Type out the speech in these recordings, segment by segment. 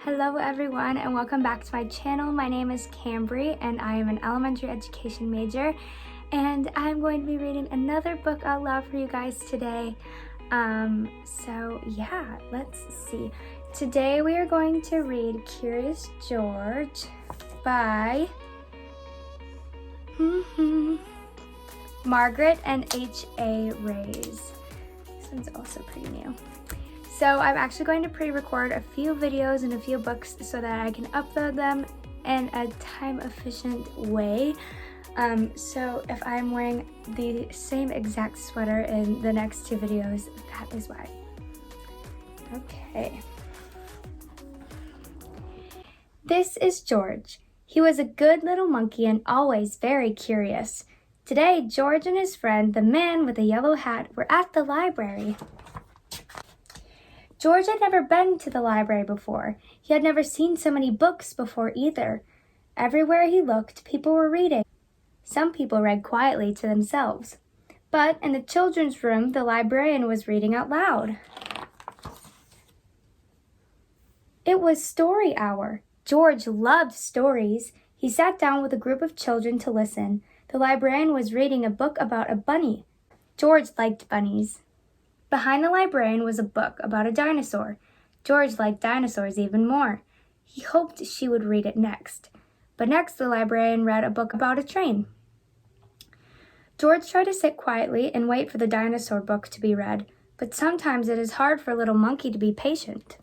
Hello everyone and welcome back to my channel. My name is Cambry and I am an elementary education major, and I'm going to be reading another book out loud for you guys today. So yeah, let's see. Today we are going to read Curious George by Margret and H.A. Rays. This one's also pretty new. So I'm actually going to pre-record a few videos and a few books so that I can upload them in a time-efficient way. So if I'm wearing the same exact sweater in the next two videos, that is why. Okay. This is George. He was a good little monkey and always very curious. Today, George and his friend, the man with the yellow hat, were at the library. George had never been to the library before. He had never seen so many books before either. Everywhere he looked, people were reading. Some people read quietly to themselves. But in the children's room, the librarian was reading out loud. It was story hour. George loved stories. He sat down with a group of children to listen. The librarian was reading a book about a bunny. George liked bunnies. Behind the librarian was a book about a dinosaur. George liked dinosaurs even more. He hoped she would read it next. But next the librarian read a book about a train. George tried to sit quietly and wait for the dinosaur book to be read, but sometimes it is hard for a little monkey to be patient.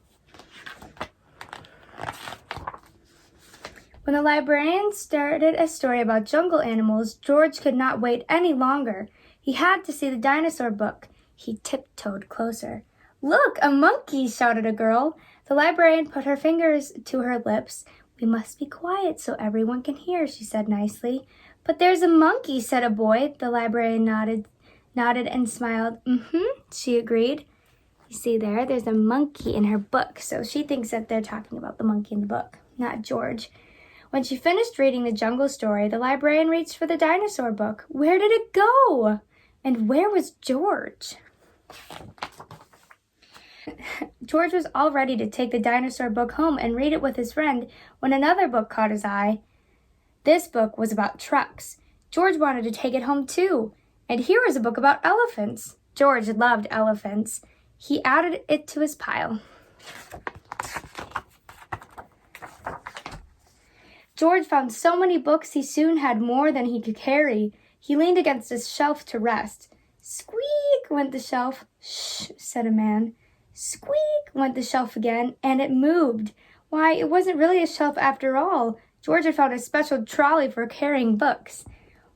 When the librarian started a story about jungle animals, George could not wait any longer. He had to see the dinosaur book. He tiptoed closer. "Look, a monkey!" shouted a girl. The librarian put her fingers to her lips. "We must be quiet so everyone can hear," she said nicely. "But there's a monkey," said a boy. The librarian nodded and smiled. She agreed. You see there's a monkey in her book, so she thinks that they're talking about the monkey in the book, not George. When she finished reading the jungle story, the librarian reached for the dinosaur book. Where did it go? And where was George? George was all ready to take the dinosaur book home and read it with his friend when another book caught his eye. This book was about trucks. George wanted to take it home too. And here was a book about elephants. George loved elephants. He added it to his pile. George found so many books he soon had more than he could carry. He leaned against a shelf to rest. Squeak went the shelf. Shh, said a man. Squeak went the shelf again, and it moved. Why, it wasn't really a shelf after all. George had found a special trolley for carrying books.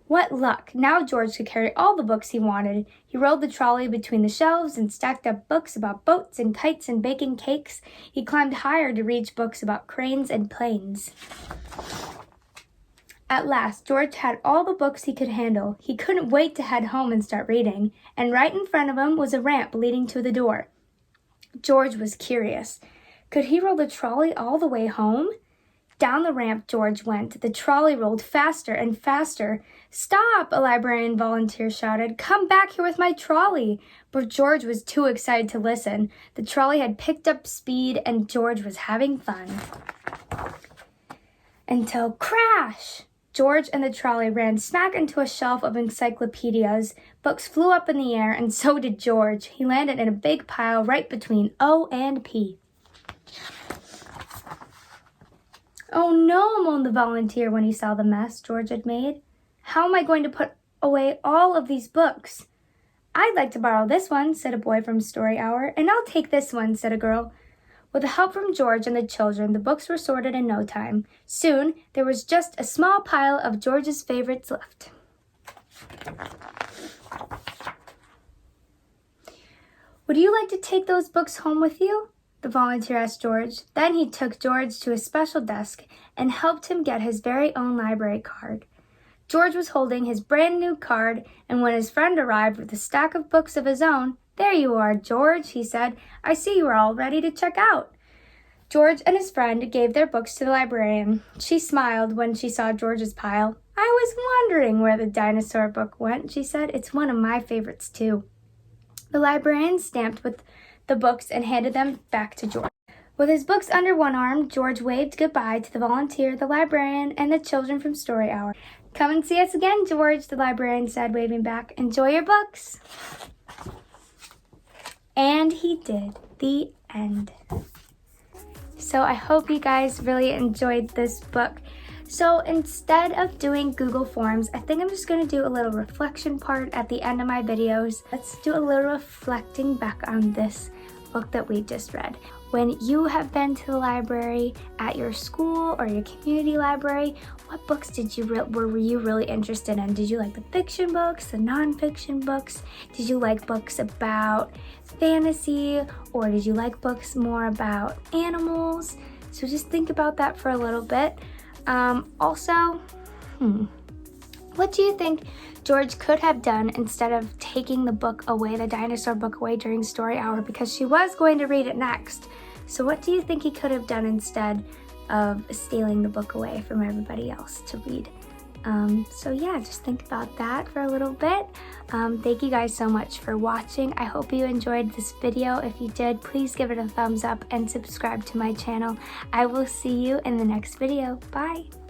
What luck! Now George could carry all the books he wanted. He rolled the trolley between the shelves and stacked up books about boats and kites and baking cakes. He climbed higher to reach books about cranes and planes. At last, George had all the books he could handle. He couldn't wait to head home and start reading, and right in front of him was a ramp leading to the door. George was curious. Could he roll the trolley all the way home? Down the ramp George went. The trolley rolled faster and faster. "Stop!" a librarian volunteer shouted. "Come back here with my trolley!" But George was too excited to listen. The trolley had picked up speed, and George was having fun. Until crash! George and the trolley ran smack into a shelf of encyclopedias. Books flew up in the air, and so did George. He landed in a big pile right between O and P. "Oh no," moaned the volunteer when he saw the mess George had made. "How am I going to put away all of these books?" "I'd like to borrow this one," said a boy from Story Hour. "And I'll take this one," said a girl. With the help from George and the children, the books were sorted in no time. Soon, there was just a small pile of George's favorites left. "Would you like to take those books home with you?" the volunteer asked George. Then he took George to a special desk and helped him get his very own library card. George was holding his brand new card, and when his friend arrived with a stack of books of his own, "There you are, George," he said. "I see you are all ready to check out." George and his friend gave their books to the librarian. She smiled when she saw George's pile. "I was wondering where the dinosaur book went," she said. "It's one of my favorites, too." The librarian stamped with the books and handed them back to George. With his books under one arm, George waved goodbye to the volunteer, the librarian, and the children from Story Hour. "Come and see us again, George," the librarian said, waving back. "Enjoy your books." And he did. The end. So I hope you guys really enjoyed this book. So instead of doing Google Forms, I think I'm just going to do a little reflection part at the end of my videos. Let's do a little reflecting back on this book that we just read. When you have been to the library at your school or your community library, what books were you really interested in? Did you like the fiction books, the non-fiction books? Did you like books about fantasy, or did you like books more about animals? So just think about that for a little bit. Also, what do you think George could have done instead of taking the book away, the dinosaur book away during Story Hour, because she was going to read it next? So what do you think he could have done instead of stealing the book away from everybody else to read? So yeah, just think about that for a little bit. Thank you guys so much for watching. I hope you enjoyed this video. If you did, please give it a thumbs up and subscribe to my channel. I will see you in the next video. Bye!